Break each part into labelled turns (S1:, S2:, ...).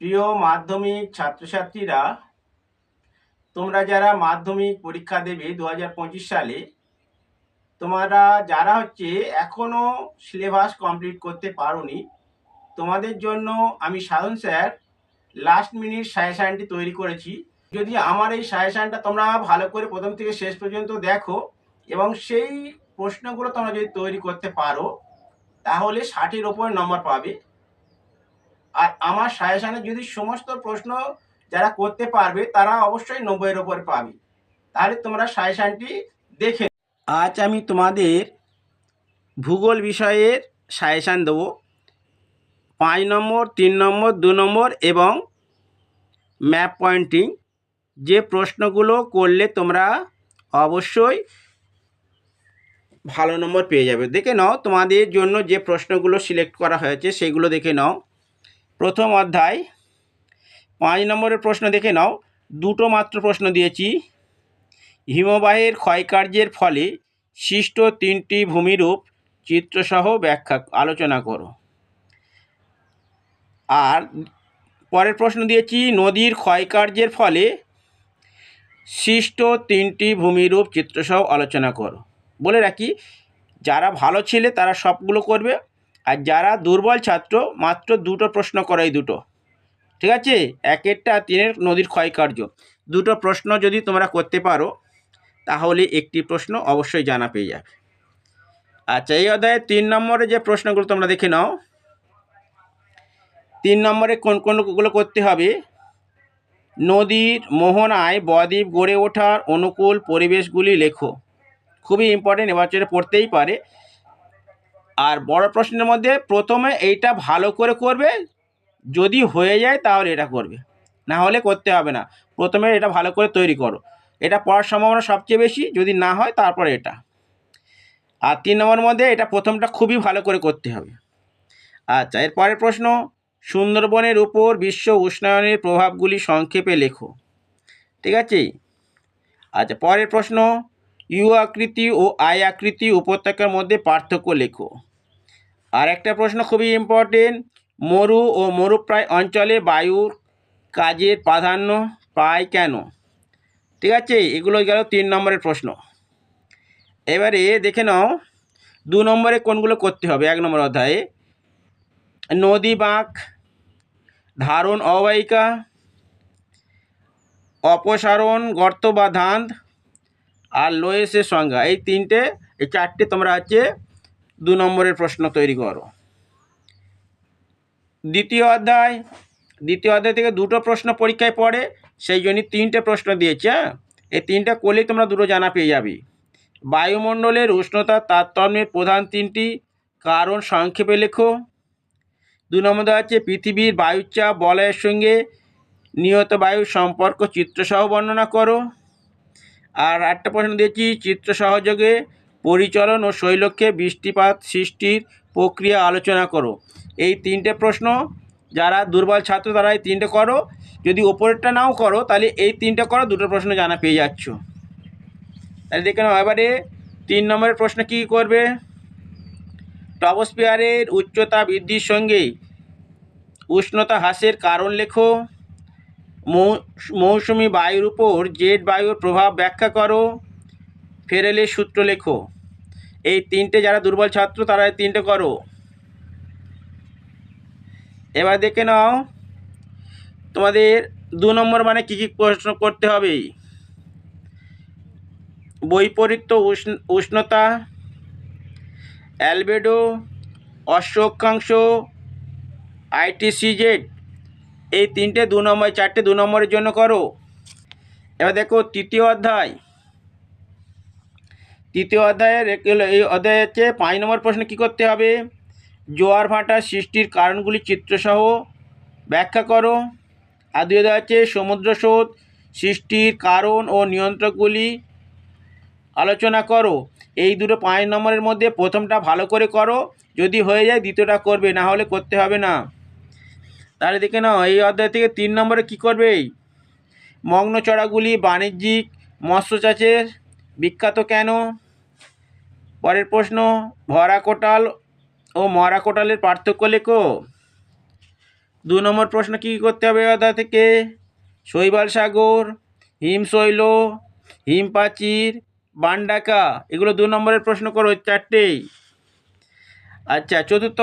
S1: প্রিয় মাধ্যমিক ছাত্রছাত্রীরা, তোমরা যারা মাধ্যমিক পরীক্ষা দেবে 2025 সালে, তোমরা যারা এখনো সিলেবাস কমপ্লিট করতে পারোনি, তোমাদের জন্য আমি সাধন স্যার লাস্ট মিনিট সাজেশানটি তৈরি করেছি। যদি আমার এই সাজেশানটা তোমরা ভালো করে প্রথম থেকে শেষ পর্যন্ত দেখো এবং সেই প্রশ্নগুলো তোমরা যদি তৈরি করতে পারো, তাহলে 60-এর ওপর নম্বর পাবে। আর আমার সাজেশানে যদি সমস্ত প্রশ্ন যারা করতে পারবে তারা অবশ্যই 90-এর ওপর পাবে। তাহলে তোমরা সাজেশানটি দেখে। আজ আমি তোমাদের ভূগোল বিষয়ের সাজেশান দেবো। 5 নম্বর, 3 নম্বর, 2 নম্বর এবং ম্যাপ পয়েন্টিং, যে প্রশ্নগুলো করলে তোমরা অবশ্যই ভালো নম্বর পেয়ে যাবে। দেখে নাও তোমাদের জন্য যে প্রশ্নগুলো সিলেক্ট করা হয়েছে সেগুলো দেখে নাও। প্রথম অধ্যায় 5 নম্বরের প্রশ্ন দেখে নাও। দুটো মাত্র প্রশ্ন দিয়েছি। হিমবাহের ক্ষয়কার্যের ফলে সৃষ্ট 3টি ভূমিরূপ চিত্রসহ ব্যাখ্যা আলোচনা করো। আর পরের প্রশ্ন দিয়েছি, নদীর ক্ষয়কার্যের ফলে সৃষ্ট 3টি ভূমিরূপ চিত্রসহ আলোচনা করো। বলে রাখি, যারা ভালো ছেলে তারা সবগুলো করবে, আর যারা দুর্বল ছাত্র মাত্র দুটো প্রশ্ন করাই, দুটো। ঠিক আছে, 1-এরটা 3-এর নদীর ক্ষয়কার্য দুটো প্রশ্ন যদি তোমরা করতে পারো তাহলে একটি প্রশ্ন অবশ্যই জানা পেয়ে যাবে। আচ্ছা, এই অধ্যায়ে 3 নম্বরে যে প্রশ্নগুলো তোমরা দেখে নাও। 3 নম্বরে কোন কোনগুলো করতে হবে? নদীর মোহনায় বদ্বীপ গড়ে ওঠার অনুকূল পরিবেশগুলি লেখো। খুবই ইম্পর্টেন্ট, এবছরে পড়তেই পারে। আর বড় প্রশ্নের মধ্যে প্রথমে এইটা ভালো করে করবে, যদি হয়ে যায় তাহলে এটা করবে, না হলে করতে হবে না। প্রথমে এটা ভালো করে তৈরি করো, এটা পড়ার সম্ভাবনা সবচেয়ে বেশি। যদি না হয় তারপরে এটা। আর 3 নম্বরের মধ্যে এটা প্রথমটা খুবই ভালো করে করতে হবে। আচ্ছা, এর পরের প্রশ্ন, সুন্দরবনের উপর বিশ্ব উষ্ণায়নের প্রভাবগুলি সংক্ষেপে লেখো। ঠিক আছে। আচ্ছা, পরের প্রশ্ন, ইউ আকৃতি ও আই আকৃতি উপত্যকার মধ্যে পার্থক্য লেখো। আর একটা প্রশ্ন খুবই ইম্পর্টেন্ট, মরু ও মরুপ্রায় অঞ্চলে বায়ুর কাজের প্রাধান্য পায় কেন? ঠিক আছে, এগুলো গেল 3 নম্বরের প্রশ্ন। এবারে দেখে নাও 2 নম্বরে কোনগুলো করতে হবে। 1 নম্বর অধ্যায়ে নদী বাঁক, ধারণ অববাহিকা, অপসারণ গর্ত বা ধাঁধ, আর লোয়েসের সংজ্ঞা। এই 4টে তোমরা 2 নম্বরের প্রশ্ন তৈরি করো। দ্বিতীয় অধ্যায় থেকে দুটো প্রশ্ন পরীক্ষায় পড়ে, সেই জন্য 3টে প্রশ্ন দিয়েছে। এই 3টা করলেই তোমরা দুটো জানা পেয়ে যাবে। বায়ুমণ্ডলের উষ্ণতার তারতম্যের প্রধান 3টি কারণ সংক্ষেপে লেখো। 2 নম্বর পৃথিবীর বায়ুচাপ বলয়ের সঙ্গে নিহত বায়ুর সম্পর্ক চিত্রসহ বর্ণনা করো। আর একটা প্রশ্ন দিয়েছি, চিত্র সহযোগে পরিচলন ও শৈলক্ষে বৃষ্টিপাত সৃষ্টির প্রক্রিয়া আলোচনা করো। এই 3টে প্রশ্ন যারা দুর্বল ছাত্র তারা এই 3টে করো। যদি ওপরেরটা নাও করো তাহলে এই 3টে করো, দুটো প্রশ্ন জানা পেয়ে যাচ্ছ। তাহলে দেখে নাও এবারে 3 নম্বরের প্রশ্ন কী করবে। ট্রপোস্ফিয়ারের উচ্চতা বৃদ্ধির সঙ্গে উষ্ণতা হ্রাসের কারণ লেখো। মৌসুমি বায়ুর উপর জেট বায়ুর প্রভাব ব্যাখ্যা করো। ফেরেলের সূত্র লেখো। এই 3টে যারা দুর্বল ছাত্র তারা এই 3টে করো। এবার দেখে নাও তোমাদের 2 নম্বর মানে কী কী প্রশ্ন করতে হবে। বৈপরীত্য উষ্ণতা, অ্যালবেডো, অশ্ব অক্ষাংশ, ITCZ, এই 3টে 2 নম্বর, 4টে 2 নম্বরের জন্য করো। এবার দেখো তৃতীয় অধ্যায়ের এই অধ্যায়ে 5 নম্বর প্রশ্ন কী করতে হবে। জোয়ার ভাটা সৃষ্টির কারণগুলি চিত্রসহ ব্যাখ্যা করো। আর 2 সমুদ্র স্রোত সৃষ্টির কারণ ও নিয়ন্ত্রকগুলি আলোচনা করো। এই দুটো 5 নম্বরের মধ্যে প্রথমটা ভালো করে করো, যদি হয়ে যায় দ্বিতীয়টা করবে, না হলে করতে হবে না। তাহলে দেখে নাও এই অধ্যায় থেকে 3 নম্বরে কী করবে। মগ্নচড়াগুলি বাণিজ্যিক মৎস্য চাষের বিখ্যাত কেন? পরের প্রশ্ন, ভরা কোটাল ও মরা কোটালের পার্থক্য লেখো। 2 নম্বর প্রশ্ন কী করতে হবে অধ্যায় থেকে? শৈবাল সাগর, হিমশৈল, হিমপ্রাচীর, বান্ডাকা, এগুলো 2 নম্বরের প্রশ্ন করো, 4টেই। আচ্ছা, চতুর্থ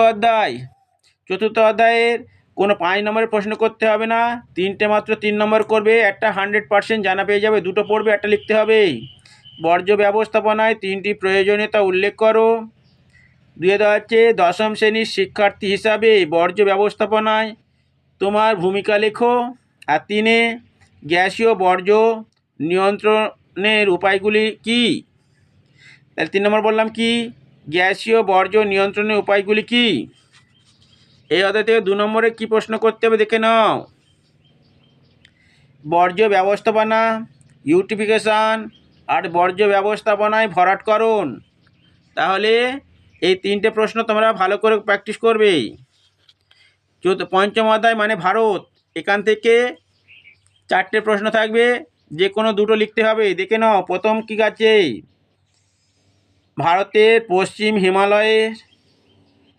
S1: অধ্যায়ের কোনো 5 নম্বরের প্রশ্ন করতে হবে না, 3টে মাত্র 3 নম্বর করবে। একটা 100% জানা পেয়ে যাবে, 2টো পড়বে, একটা লিখতে হবে। বর্জ্য ব্যবস্থাপনায় 3টি প্রয়োজনীয়তা উল্লেখ করো। 2 দেওয়া হচ্ছে দশম শ্রেণীর শিক্ষার্থী হিসাবে বর্জ্য ব্যবস্থাপনায় তোমার ভূমিকা লেখো। আর 3 গ্যাসীয় বর্জ্য নিয়ন্ত্রণের উপায়গুলি কি? তাহলে 3 নম্বর বললাম কি, গ্যাসীয় বর্জ্য নিয়ন্ত্রণের উপায়গুলি কি। এই অধ্যায় থেকে 2 নম্বরে কি প্রশ্ন করতে হবে দেখে নাও। বর্জ্য ব্যবস্থাপনা, ইউটিফিকেশান আর বর্জ্য ব্যবস্থাপনায় ভরাটকরণ। তাহলে এই 3টে প্রশ্ন তোমরা ভালো করে প্র্যাকটিস করবে। পঞ্চম অধ্যায় মানে ভারত, এখান থেকে 4টে প্রশ্ন থাকবে, যে কোনো 2টো লিখতে হবে। দেখে নাও, প্রথম কী আছে, ভারতের পশ্চিম হিমালয়ের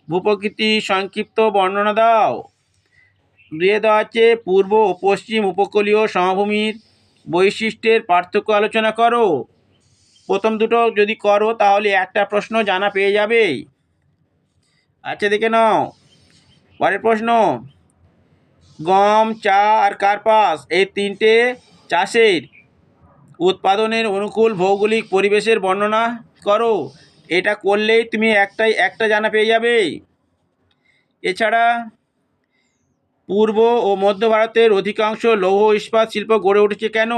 S1: ভূপ্রকৃতি সংক্ষিপ্ত বর্ণনা দাও। 2 দেওয়া আছে পূর্ব ও পশ্চিম উপকূলীয় সমভূমির বৈশিষ্ট্যের পার্থক্য আলোচনা করো। প্রথম 2টো যদি করো তাহলে একটা প্রশ্ন জানা পেয়ে যাবে। আচ্ছা, দেখে নাও পরের প্রশ্ন, গম, চা আর কার্পাস এই 3টে চাষের উৎপাদনের অনুকূল ভৌগোলিক পরিবেশের বর্ণনা করো। এটা করলেই তুমি একটা জানা পেয়ে যাবে। এছাড়া পূর্ব ও মধ্য ভারতের অধিকাংশ লৌহ ইস্পাত শিল্প গড়ে উঠেছে কেন,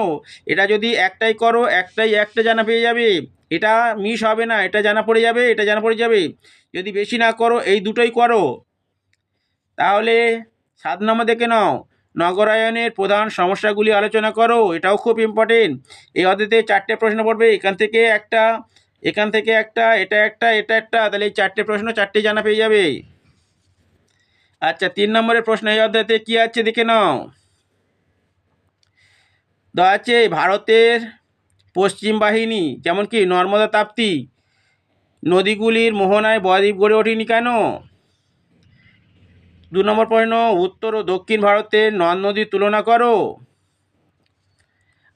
S1: এটা যদি একটাই করো একটা জানা পেয়ে যাবে। এটা মিস হবে না, এটা জানা পড়ে যাবে, এটা জানা পড়ে যাবে। যদি বেশি না করো, এই দুটোই করো। তাহলে 7 নম্বর দেখে নাও, নগরায়নের প্রধান সমস্যাগুলি আলোচনা করো। এটাও খুব ইম্পর্টেন্ট। এই অধ্যায়তে 4টে প্রশ্ন পড়বে, এখান থেকে একটা, এটা একটা, তাহলে এই 4টে প্রশ্ন 4টেই জানা পেয়ে যাবে। আচ্ছা, 3 নম্বরের প্রশ্ন এই অধ্যায়তে কী আছে দেখে নাও। দেওয়া আছে ভারতের পশ্চিম বাহিনী, যেমন কি নর্মদা, তাপ্তি নদীগুলির মোহনায় বদ্বীপ গড়ে ওঠেনি কেন? 2 নম্বর প্রশ্ন, উত্তর ও দক্ষিণ ভারতের নদ নদীর তুলনা করো।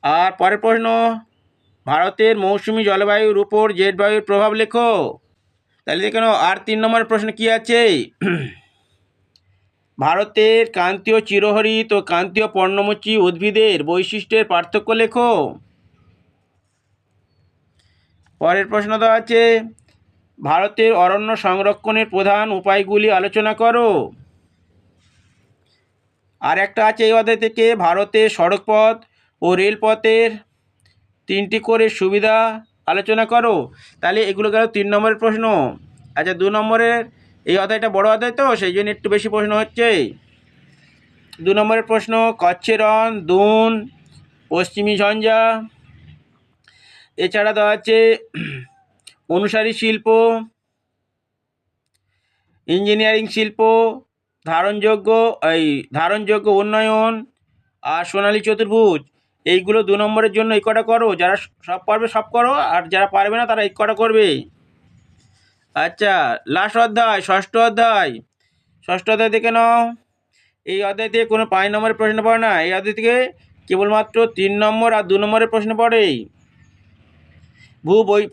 S1: আর পরের প্রশ্ন, ভারতের মৌসুমি জলবায়ুর উপর জেট বায়ুর প্রভাব লেখো। তাহলে দেখে নাও, আর 3 নম্বরের প্রশ্ন কি আছে, ভারতের ক্রান্তীয় চিরহরিত ও ক্রান্তীয় পর্ণমোচী উদ্ভিদের বৈশিষ্ট্যের পার্থক্য লেখো। পরের প্রশ্ন দেওয়া আছে, ভারতের অরণ্য সংরক্ষণের প্রধান উপায়গুলি আলোচনা করো। আর একটা আছে এই অধ্যায় থেকে, ভারতের সড়কপথ ও রেলপথের 3টি করে সুবিধা আলোচনা করো। তাহলে এগুলো গেল 3 নম্বরের প্রশ্ন। আচ্ছা, 2 নম্বরের এই অধ্যায়টা বড় অধ্যায় তো, সেই জন্য একটু বেশি প্রশ্ন হচ্ছে। 2 নম্বরের প্রশ্ন, কচ্ছের রণ, দুন, পশ্চিমী ঝঞ্ঝা। এছাড়া দেওয়া আছে অনুসারী শিল্প, ইঞ্জিনিয়ারিং শিল্প, ধারণযোগ্য উন্নয়ন আর সোনালী চতুর্ভুজ। এইগুলো 2 নম্বরের জন্য এই কটা করো। যারা সব পারবে সব করো, আর যারা পারবে না তারা এই কটা করবে। আচ্ছা, লাস্ট অধ্যায়, ষষ্ঠ অধ্যায় দেখে নাও। এই অধ্যায় থেকে কোনো 5 নম্বরের প্রশ্ন পড়ে না, এই অধ্যায় থেকে কেবলমাত্র 3 নম্বর আর 2 নম্বরের প্রশ্ন পড়ে।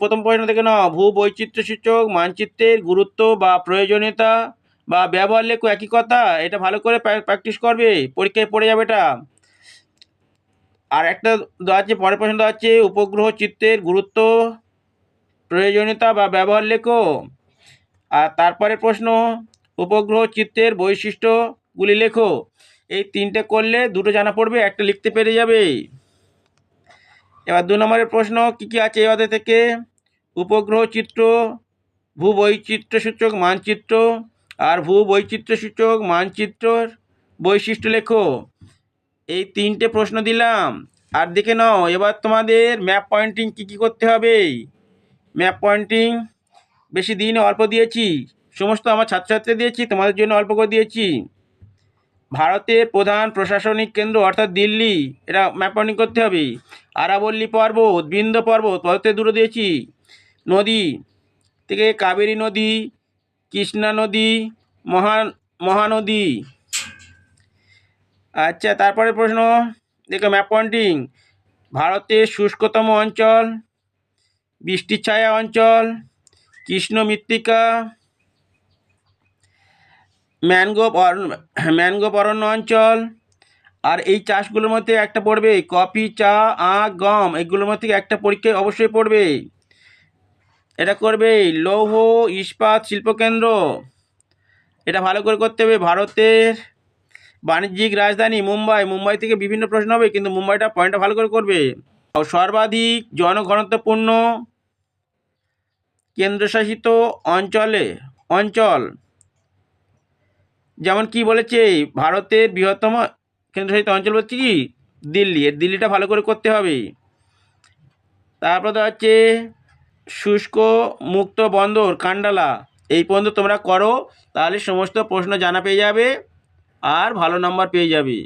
S1: প্রথম প্রশ্ন দেখে নাও, ভূবৈচিত্র্যসূচক মানচিত্রের গুরুত্ব বা প্রয়োজনীয়তা বা ব্যবহার লেখো। একই কথা, এটা ভালো করে প্র্যাকটিস করবে, পরীক্ষায় পড়ে যাবে এটা। আর একটা দেওয়া আছে, পরের প্রশ্ন দেওয়া আছে, উপগ্রহ চিত্রের গুরুত্ব, প্রয়োজনীয়তা বা ব্যবহার লেখো। আর তারপরে প্রশ্ন, উপগ্রহ চিত্রের বৈশিষ্ট্যগুলি লেখো। এই 3টে করলে 2টো জানা পড়বে, একটা লিখতে পেরে যাবে। এবার 2 নম্বরের প্রশ্ন কী কী আছে এই অধ্যায় থেকে, উপগ্রহ চিত্র, ভূবৈচিত্র্যসূচক মানচিত্র আর ভূবৈচিত্র্যসূচক মানচিত্রর বৈশিষ্ট্য লেখো। এই 3টে প্রশ্ন দিলাম। আর দেখে নাও, এবার তোমাদের ম্যাপ পয়েন্টিং কী করতে হবে। ম্যাপ পয়েন্টিং বেশি দিন অল্প দিয়েছি, সমস্ত আমার ছাত্রছাত্রী দিয়েছি, তোমাদের জন্য অল্প করে দিয়েছি। ভারতের প্রধান প্রশাসনিক কেন্দ্র অর্থাৎ দিল্লি, এটা ম্যাপ পয়েন্টিং করতে হবে। আরাবল্লী পর্বত, বিন্ধ্য পর্বত, পর্বতে 2টো দিয়েছি। নদী থেকে কাবেরী নদী, কৃষ্ণা নদী, মহানদী। আচ্ছা, তারপরে প্রশ্ন দেখো, ম্যাপ পয়েন্টিং। ভারতের শুষ্কতম অঞ্চল, বৃষ্টির ছায়া অঞ্চল, কৃষ্ণ মৃত্তিকা, ম্যানগ্রোভ অরণ্য অঞ্চল। আর এই চাষগুলোর মধ্যে একটা পড়বে কফি, চা, আখ, গম, এগুলোর মধ্যে থেকে একটা পরীক্ষায় অবশ্যই পড়বে। এটা করবে লৌহ ইস্পাত শিল্পকেন্দ্র। এটা ভালো করে করতে হবে। ভারতের বাণিজ্যিক রাজধানী মুম্বাই। মুম্বাই থেকে বিভিন্ন প্রশ্ন হবে, কিন্তু মুম্বাইটা পয়েন্টটা ভালো করে করবে। সর্বাধিক জনঘনত্বপূর্ণ কেন্দ্রশাসিত অঞ্চল যেমন কি বলেছে, ভারতের বৃহত্তম কেন্দ্রশাসিত অঞ্চল বলছে কি দিল্লি। দিল্লিটা ভালো করে করতে হবে। তারপরে হচ্ছে শুষ্ক মুক্ত বন্দর কান্ডালা। এই পর্যন্ত তোমরা করো, তাহলে সমস্ত প্রশ্ন জানা পেয়ে যাবে আর ভালো নাম্বার পেয়ে যাবে।